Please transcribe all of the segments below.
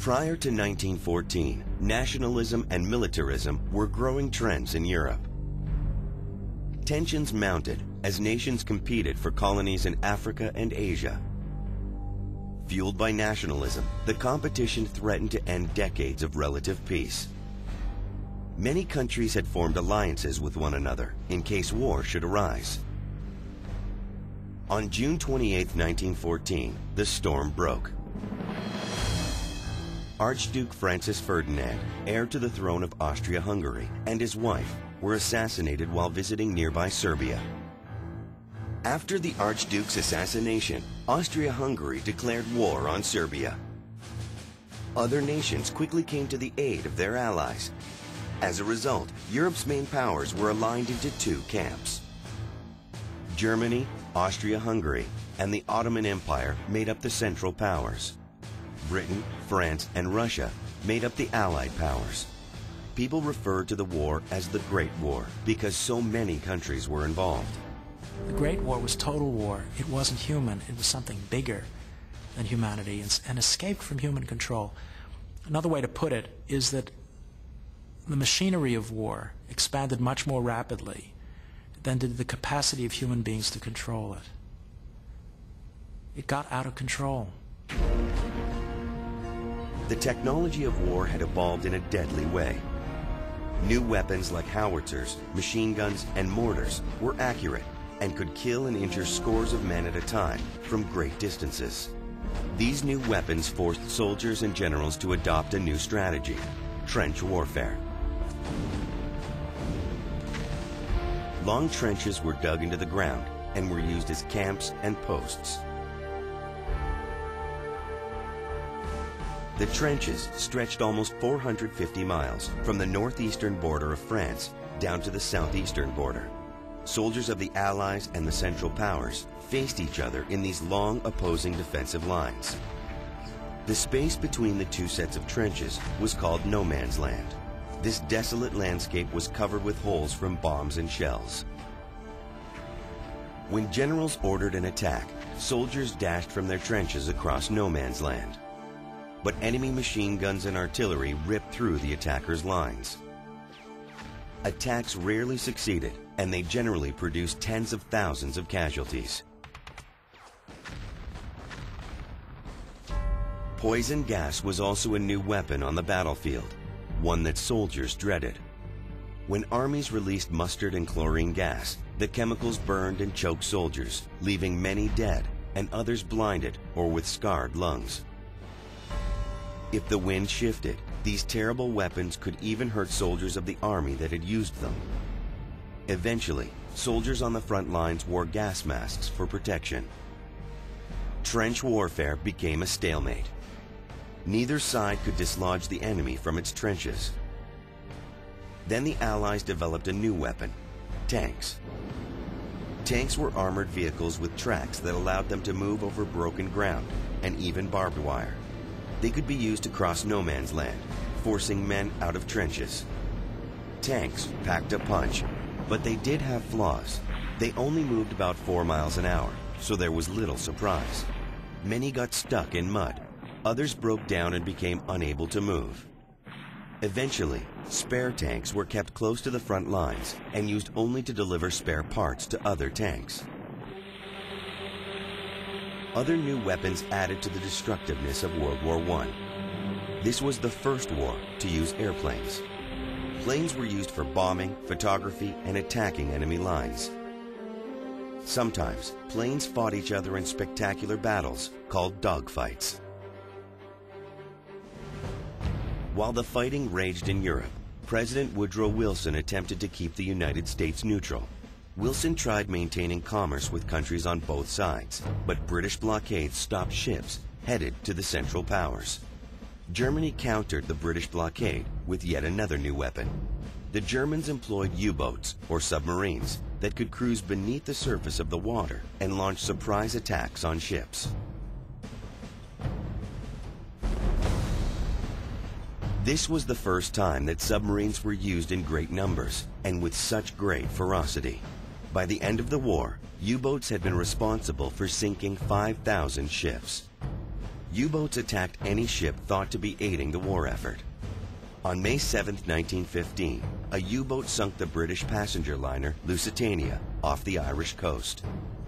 Prior to 1914, nationalism and militarism were growing trends in Europe. Tensions mounted as nations competed for colonies in Africa and Asia. Fueled by nationalism, the competition threatened to end decades of relative peace. Many countries had formed alliances with one another in case war should arise. On June 28, 1914, the storm broke. Archduke Francis Ferdinand, heir to the throne of Austria-Hungary, and his wife were assassinated while visiting nearby Serbia. After the Archduke's assassination, Austria-Hungary declared war on Serbia. Other nations quickly came to the aid of their allies. As a result, Europe's main powers were aligned into two camps. Germany, Austria-Hungary, and the Ottoman Empire made up the Central Powers. Britain, France, and Russia made up the Allied powers. People referred to the war as the Great War because so many countries were involved. The Great War was total war. It wasn't human. It was something bigger than humanity and escaped from human control. Another way to put it is that the machinery of war expanded much more rapidly than did the capacity of human beings to control it. It got out of control. The technology of war had evolved in a deadly way. New weapons like howitzers, machine guns, and mortars were accurate and could kill and injure scores of men at a time from great distances. These new weapons forced soldiers and generals to adopt a new strategy: trench warfare. Long trenches were dug into the ground and were used as camps and posts. The trenches stretched almost 450 miles from the northeastern border of France down to the southeastern border. Soldiers of the Allies and the Central Powers faced each other in these long opposing defensive lines. The space between the two sets of trenches was called no man's land. This desolate landscape was covered with holes from bombs and shells. When generals ordered an attack, soldiers dashed from their trenches across no man's land. But enemy machine guns and artillery ripped through the attackers' lines. Attacks rarely succeeded, and they generally produced tens of thousands of casualties. Poison gas was also a new weapon on the battlefield, one that soldiers dreaded. When armies released mustard and chlorine gas, the chemicals burned and choked soldiers, leaving many dead and others blinded or with scarred lungs. If the wind shifted, these terrible weapons could even hurt soldiers of the army that had used them. Eventually, soldiers on the front lines wore gas masks for protection. Trench warfare became a stalemate. Neither side could dislodge the enemy from its trenches. Then the Allies developed a new weapon: tanks. Tanks were armored vehicles with tracks that allowed them to move over broken ground and even barbed wire. They could be used to cross no man's land, forcing men out of trenches. Tanks packed a punch, but they did have flaws. They only moved about 4 miles an hour, so there was little surprise. Many got stuck in mud. Others broke down and became unable to move. Eventually, spare tanks were kept close to the front lines and used only to deliver spare parts to other tanks. Other new weapons added to the destructiveness of World War I. This was the first war to use airplanes. Planes were used for bombing, photography, and attacking enemy lines. Sometimes, planes fought each other in spectacular battles called dogfights. While the fighting raged in Europe, President Woodrow Wilson attempted to keep the United States neutral. Wilson tried maintaining commerce with countries on both sides, but British blockades stopped ships headed to the Central Powers. Germany countered the British blockade with yet another new weapon. The Germans employed U-boats, or submarines, that could cruise beneath the surface of the water and launch surprise attacks on ships. This was the first time that submarines were used in great numbers and with such great ferocity. By the end of the war, U-boats had been responsible for sinking 5,000 ships. U-boats attacked any ship thought to be aiding the war effort. On May 7, 1915, a U-boat sunk the British passenger liner Lusitania off the Irish coast.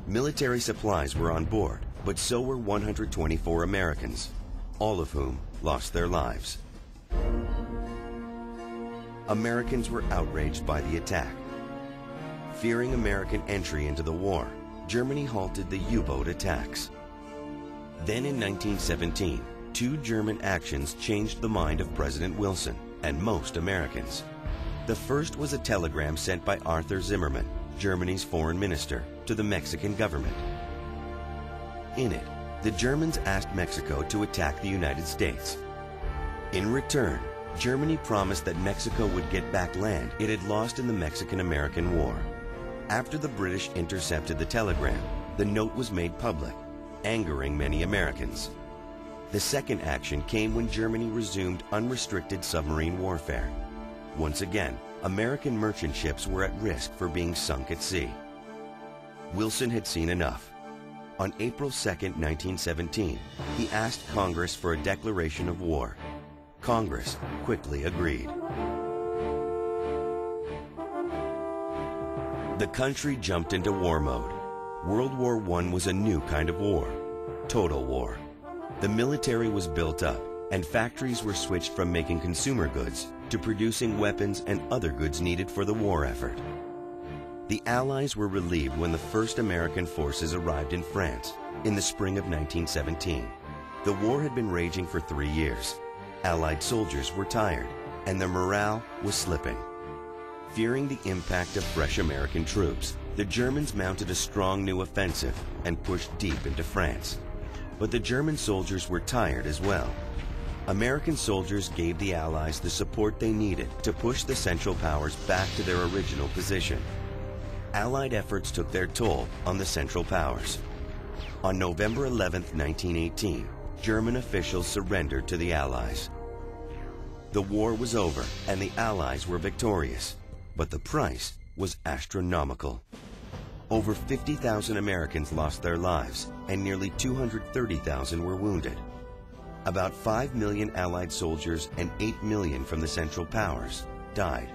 Military supplies were on board, but so were 124 Americans, all of whom lost their lives. Americans were outraged by the attack. Fearing American entry into the war, Germany halted the U-boat attacks. Then in 1917, 2 German actions changed the mind of President Wilson and most Americans. The first was a telegram sent by Arthur Zimmermann, Germany's foreign minister, to the Mexican government. In it, the Germans asked Mexico to attack the United States. In return, Germany promised that Mexico would get back land it had lost in the Mexican-American War. After the British intercepted the telegram, the note was made public, angering many Americans. The second action came when Germany resumed unrestricted submarine warfare. Once again, American merchant ships were at risk for being sunk at sea. Wilson had seen enough. On April 2, 1917, he asked Congress for a declaration of war. Congress quickly agreed. The country jumped into war mode. World War I was a new kind of war, total war. The military was built up, and factories were switched from making consumer goods to producing weapons and other goods needed for the war effort. The Allies were relieved when the first American forces arrived in France in the spring of 1917. The war had been raging for 3 years. Allied soldiers were tired, and their morale was slipping. Fearing the impact of fresh American troops, the Germans mounted a strong new offensive and pushed deep into France. But the German soldiers were tired as well. American soldiers gave the Allies the support they needed to push the Central Powers back to their original position. Allied efforts took their toll on the Central Powers. On November 11, 1918, German officials surrendered to the Allies. The war was over and the Allies were victorious, but the price was astronomical. Over 50,000 Americans lost their lives and nearly 230,000 were wounded. About 5 million Allied soldiers and 8 million from the Central Powers died.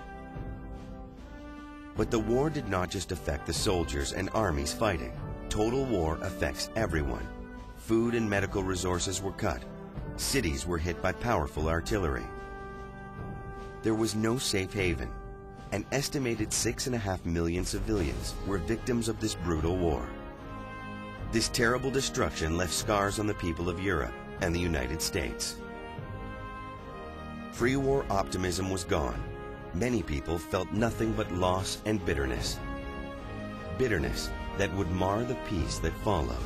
But the war did not just affect the soldiers and armies fighting. Total war affects everyone. Food and medical resources were cut. Cities were hit by powerful artillery. There was no safe haven. An estimated 6.5 million civilians were victims of this brutal war. This terrible destruction left scars on the people of Europe and the United States. Pre-war optimism was gone. Many people felt nothing but loss and bitterness. Bitterness that would mar the peace that followed.